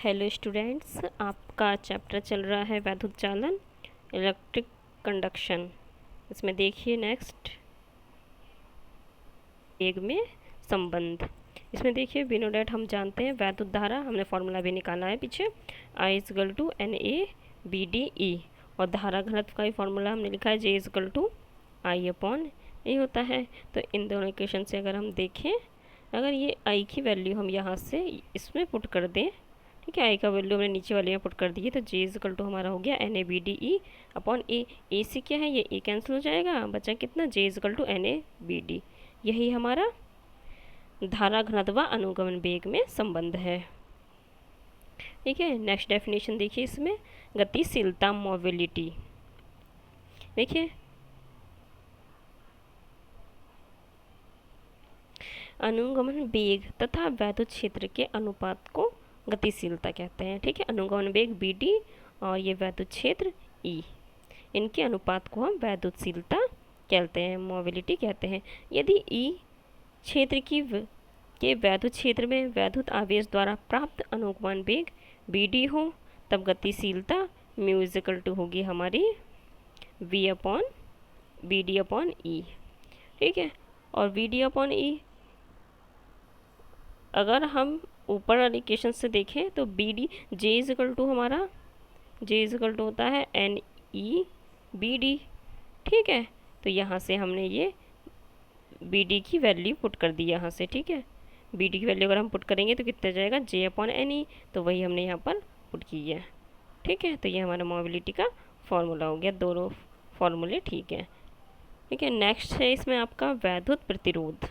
Hello students, आपका chapter चल रहा है वैद्युत चालन इलेक्ट्रिक कंडक्शन। इसमें देखिए नेक्स्ट वेग में संबंध। इसमें देखिए वी नो डैट, हम जानते हैं वैद्युत धारा, हमने फॉर्मूला भी निकाला है पीछे, I इजकल टू NA/BDE, और धारा घनत्व का भी फॉर्मूला हमने लिखा है J इजकल टू I/A होता है। तो इन दोनों इक्वेशन से अगर हम देखें, अगर ये I की वैल्यू हम यहाँ से इसमें पुट कर दें, ठीक है, आई का वैल्यू हमने नीचे वाले में पुट कर दी है, तो जे इजकल टू हमारा हो गया NA/BDE अपॉन ए से क्या है, ये ए कैंसिल हो जाएगा, बचा कितना, जे इजकल टू NA/BD। यही हमारा धारा घनत्व व अनुगमन वेग में संबंध है। ठीक है, नेक्स्ट डेफिनेशन देखिए इसमें, गतिशीलता मोबिलिटी। देखिए अनुगमन वेग तथा वैद्युत क्षेत्र के अनुपात को गतिशीलता कहते हैं। ठीक है, अनुगमन वेग BD और ये वैद्युत क्षेत्र E, इनके अनुपात को हम वैद्युतशीलता कहते हैं, मोबिलिटी कहते हैं। यदि E क्षेत्र के वैद्युत क्षेत्र में वैद्युत आवेश द्वारा प्राप्त अनुगमन वेग BD हो, तब गतिशीलता म्यू इजकल टू होगी हमारी V/BD/E। ठीक है, और VD/E अगर हम ऊपर वाली इक्वेशन से देखें तो BD J इजकल टू हमारा J इजकल टू होता है NE/BD। ठीक है, तो यहाँ से हमने ये BD की वैल्यू पुट कर दी यहाँ से। ठीक है, BD की वैल्यू अगर हम पुट करेंगे तो कितना जाएगा, J/NE, तो वही हमने यहाँ पर पुट की है। ठीक है, तो ये हमारा मोबिलिटी का फॉर्मूला हो गया, दोनों फॉर्मूले ठीक है। ठीक है, नेक्स्ट है इसमें आपका वैद्युत प्रतिरोध।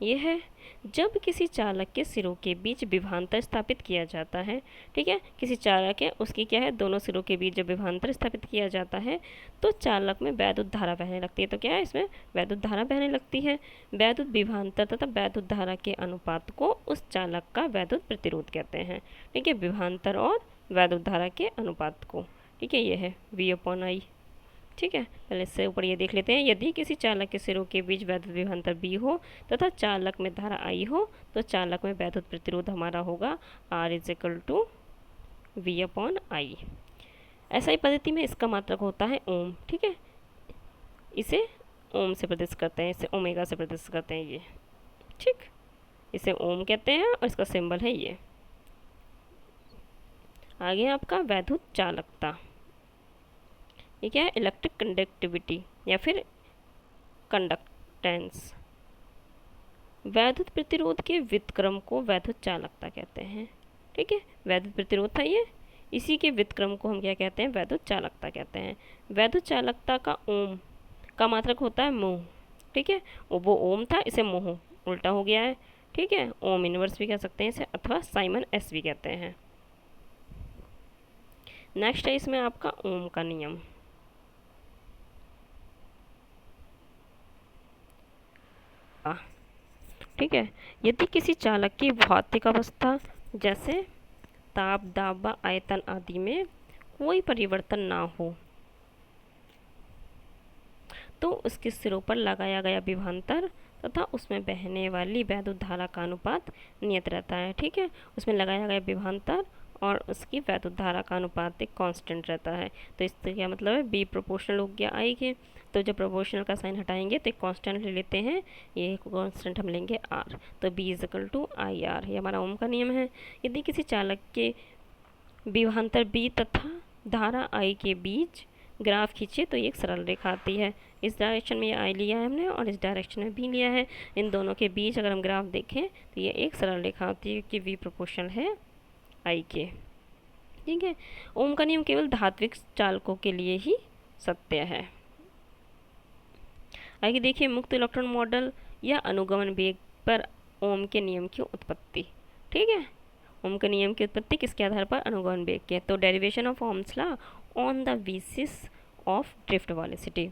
ये है जब किसी चालक के सिरों के बीच विभवांतर स्थापित किया जाता है। ठीक है, किसी चालक है उसकी क्या है, दोनों सिरों के बीच जब विभवांतर स्थापित किया जाता है तो चालक में वैद्युत धारा बहने लगती है। तो क्या है, इसमें वैद्युत धारा बहने लगती है। वैद्युत विभवांतर तथा वैद्युत धारा के अनुपात को उस चालक का वैद्युत प्रतिरोध कहते हैं। ठीक है, विभवांतर और वैद्युत धारा के अनुपात को। ठीक है, ये है V/I। ठीक है, पहले इससे ऊपर ये देख लेते हैं, यदि किसी चालक के सिरों के बीच वैद्युत विभवांतर B हो तथा चालक में धारा I हो, तो चालक में वैद्युत प्रतिरोध हमारा होगा R इजकल टू V/I। ऐसा ही पद्धति में इसका मात्रक होता है ओम। ठीक है, इसे ओम से प्रदर्शित करते हैं, इसे ओमेगा से प्रदर्शित करते हैं ये। ठीक, इसे ओम कहते हैं और इसका सिंबल है ये। आगे आपका वैद्युत चालकता, ये क्या है, इलेक्ट्रिक कंडक्टिविटी या फिर कंडक्टेंस। वैद्युत प्रतिरोध के व्युत्क्रम को वैद्युत चालकता कहते हैं। ठीक है, वैद्युत प्रतिरोध था ये, इसी के व्युत्क्रम को हम क्या कहते हैं, वैद्युत चालकता कहते हैं। वैद्युत चालकता का ओम का मात्रक होता है मोह। ठीक है, वो ओम था, इसे मोह उल्टा हो गया है। ठीक है, ओम इनवर्स भी कह सकते हैं इसे, अथवा साइमन एस भी कहते हैं। नेक्स्ट है इसमें आपका ओम का नियम। ठीक है, यदि किसी चालक की भौतिक अवस्था जैसे ताप, दाब व आयतन आदि में कोई परिवर्तन ना हो, तो उसके सिरों पर लगाया गया विभवांतर तथा उसमें बहने वाली वैद्युत धारा का अनुपात नियत रहता है। ठीक है, उसमें लगाया गया विभवांतर और उसकी वैद्युत धारा का अनुपात एक कांस्टेंट रहता है। तो इससे क्या मतलब है, B प्रोपोर्शनल हो गया I के, तो जब प्रोपोर्शनल का साइन हटाएंगे तो एक कांस्टेंट ले लेते हैं, ये कांस्टेंट हम लेंगे R, तो B इजकल टू IR, ये हमारा ओम का नियम है। यदि किसी चालक के विभवांतर B तथा धारा I के बीच ग्राफ खींचे तो ये एक सरल रेखा आती है। इस डायरेक्शन में ये I लिया है हमने और इस डायरेक्शन में B लिया है, इन दोनों के बीच अगर हम ग्राफ देखें तो ये एक सरल रेखा होती है कि V प्रोपोर्शनल है I के। ठीक है, ओम का नियम केवल धात्विक चालकों के लिए ही सत्य है। आगे देखिए मुक्त इलेक्ट्रॉन मॉडल या अनुगमन वेग पर ओम के नियम की उत्पत्ति। ठीक है, ओम के नियम की उत्पत्ति किसके आधार पर, अनुगमन वेग के। तो derivation of Ohm's law on the basis of drift velocity.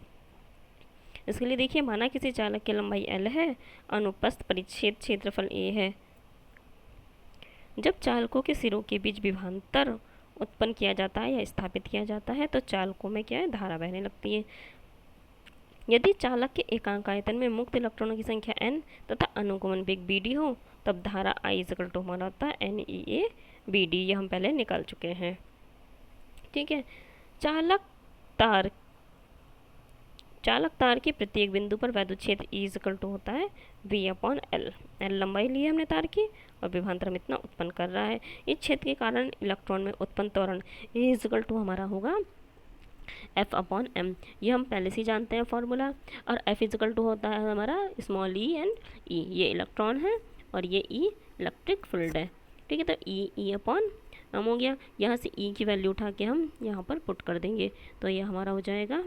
इसके लिए देखिए, माना किसी चालक की लंबाई L है, अनुपस्थ परिच्छेद क्षेत्रफल A है। जब चालकों के सिरों के बीच विभवांतर उत्पन्न किया जाता है या स्थापित किया जाता है तो चालकों में क्या है, धारा बहने लगती है। यदि चालक के एकांक आयतन में मुक्त इलेक्ट्रॉनों की संख्या n तथा अनुगमन वेग BD हो, तब धारा I इज इक्वल टू हमारा होता है NEA/BD, ये हम पहले निकाल चुके हैं। ठीक है। चालक तार के प्रत्येक बिंदु पर वैद्युत क्षेत्र E इज इक्वल टू होता है V/L। L लंबाई ली है हमने तार की और विभवांतर हम इतना उत्पन्न कर रहा है। इस क्षेत्र के कारण इलेक्ट्रॉन में उत्पन्न त्वरण E इज इक्वल टू हमारा होगा F/m। ये हम पहले से जानते हैं फॉर्मूला। और F इज इक्वल टू होता है हमारा स्मॉल e एंड E, ये इलेक्ट्रॉन है और ये E इलेक्ट्रिक फील्ड है। ठीक है, तो E/m हो गया। यहाँ से E की वैल्यू उठा के हम यहाँ पर पुट कर देंगे, तो ये हमारा हो जाएगा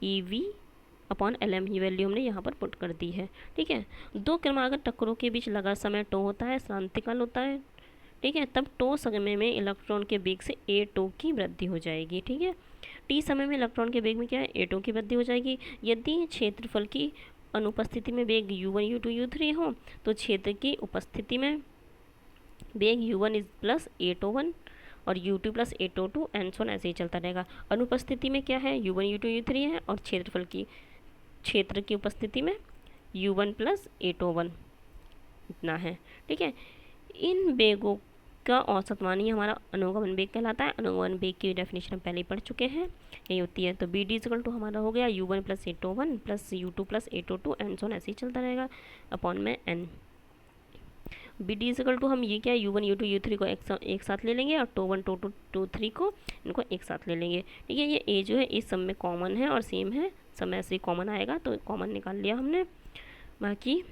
EV/LM, ये वैल्यू हमने यहाँ पर पुट कर दी है। ठीक है, दो क्रमागत टक्करों के बीच लगा समय टो होता है, क्रांतिकाल होता है। ठीक है, तब टो समय में इलेक्ट्रॉन के वेग से a टो की वृद्धि हो जाएगी। ठीक है, t समय में इलेक्ट्रॉन के वेग में क्या है, a टो की वृद्धि हो जाएगी। यदि क्षेत्रफल की अनुपस्थिति में वेग u1 u2 u3 हो, तो क्षेत्र की उपस्थिति में वेग u1 is plus a tau 1 और u2 plus a tau 2 and so ऐसे ही चलता रहेगा। अनुपस्थिति में क्या है, u1 u2 u3 है और क्षेत्र की उपस्थिति में u1 प्लस a टो 1 इतना है। ठीक है, इन वेगों का औसत मान ही हमारा अनुगमन वेग कहलाता है। अनुगमन वेग की डेफिनेशन हम पहले ही पढ़ चुके हैं, यही होती है। तो BD इज इक्वल टू हमारा हो गया u1 plus a tau 1 plus u2 plus a tau 2 and so ऐसे ही चलता रहेगा अपॉन में n। BD is equal to हम ये क्या u1 u2 u3 को एक साथ ले लेंगे और टो 1 टो 2 टो 3 को इनको एक साथ ले लेंगे। ठीक है, ये a जो है इस सब में कॉमन है और सेम है, सब में ऐसे ही कॉमन आएगा तो कॉमन निकाल लिया हमने। बाकी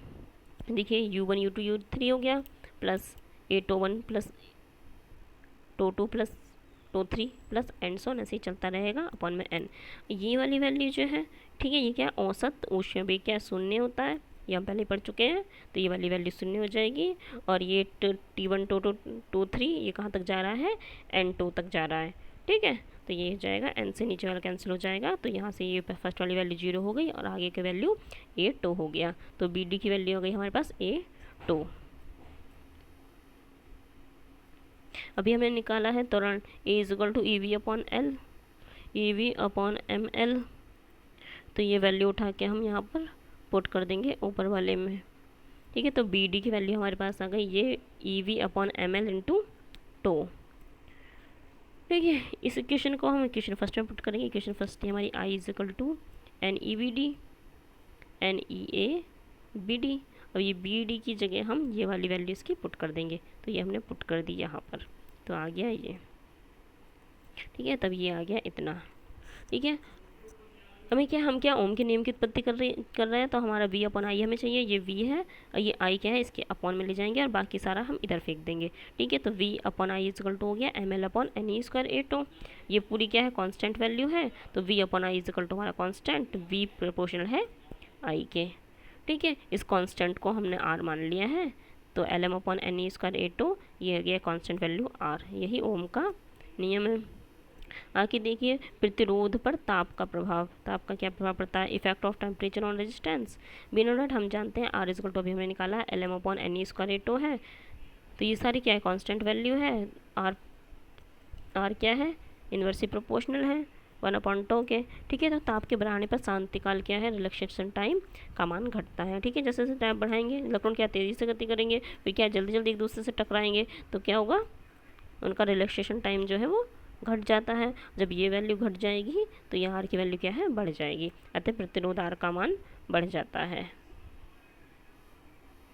देखिए u1 u2 u3 हो गया plus a tau 1 plus tau 2 plus tau 3 plus and so ऐसे ही चलता रहेगा अपॉन में n। ये वाली वैल्यू जो है, ठीक है, ये क्या औसत ऊष्मीय वेग क्या शून्य होता है, ये हम पहले पढ़ चुके हैं, तो ये वाली वैल्यू शून्य हो जाएगी। और ये T1 टो 3 ये कहाँ तक जा रहा है, n2 तक जा रहा है। ठीक है, तो ये हो जाएगा n से नीचे वाला कैंसिल हो जाएगा, तो यहाँ से ये फर्स्ट वाली वैल्यू 0 हो गई और आगे की वैल्यू a टो हो गया। तो BD की वैल्यू हो गई हमारे पास a टो। अभी हमने निकाला है त्वरण A is equal to EV/L, EV/mL। तो ये वैल्यू उठा के हम यहाँ पर पुट कर देंगे ऊपर वाले में। ठीक है, तो BD की वैल्यू हमारे पास आ गई ये EV/mL इंटू टो। ठीक है, इस इक्वेशन को हम इक्वेशन फर्स्ट में पुट करेंगे। इक्वेशन फर्स्ट हमारी I is equal to NEBD NEA/BD। और ये BD की जगह हम ये वाली वैल्यू इसकी पुट कर देंगे, तो ये हमने पुट कर दी यहाँ पर, तो आ गया ये। ठीक है, तब ये आ गया इतना। ठीक है, हम क्या ओम के नियम की उत्पत्ति कर रहे हैं, तो हमारा V/I हमें चाहिए, ये V है और ये I क्या है, इसके अपॉन में ले जाएंगे और बाकी सारा हम इधर फेंक देंगे। ठीक है, तो V/I इज इक्वल टू हो गया mL/ne² a2। ये पूरी क्या है, कांस्टेंट वैल्यू है, तो V/I इज इक्वल टू हमारा कांस्टेंट, V प्रोपोर्शनल है I के। ठीक है, इस कांस्टेंट को हमने R मान लिया है, तो Lm/ne² a2 ये हो गया कांस्टेंट वैल्यू R। यही ओम का नियम है। आगे देखिए प्रतिरोध पर ताप का प्रभाव, ताप का क्या प्रभाव पड़ता है, effect of temperature on resistance. बिनो डॉट हम जानते हैं R इज इक्वल टू अभी हमने निकाला है Lm/ne² a2 है, तो ये सारी क्या है, कांस्टेंट वैल्यू है। R क्या है, इन्वर्सली प्रोपोर्शनल है 1/τ के। ठीक है, तो ताप के बढ़ाने पर शांतिकाल क्या है, रिलैक्सेशन टाइम का मान घटता है। ठीक है, जैसे जैसे टाइम बढ़ाएंगे इलेक्ट्रॉन क्या तेज़ी से गति करेंगे, फिर क्या जल्दी जल्दी एक दूसरे से टकराएंगे, तो क्या होगा, उनका रिलैक्सेशन टाइम जो है वो घट जाता है। जब ये वैल्यू घट जाएगी तो यहाँ R की वैल्यू क्या है, बढ़ जाएगी, अतः प्रतिरोध R का मान बढ़ जाता है।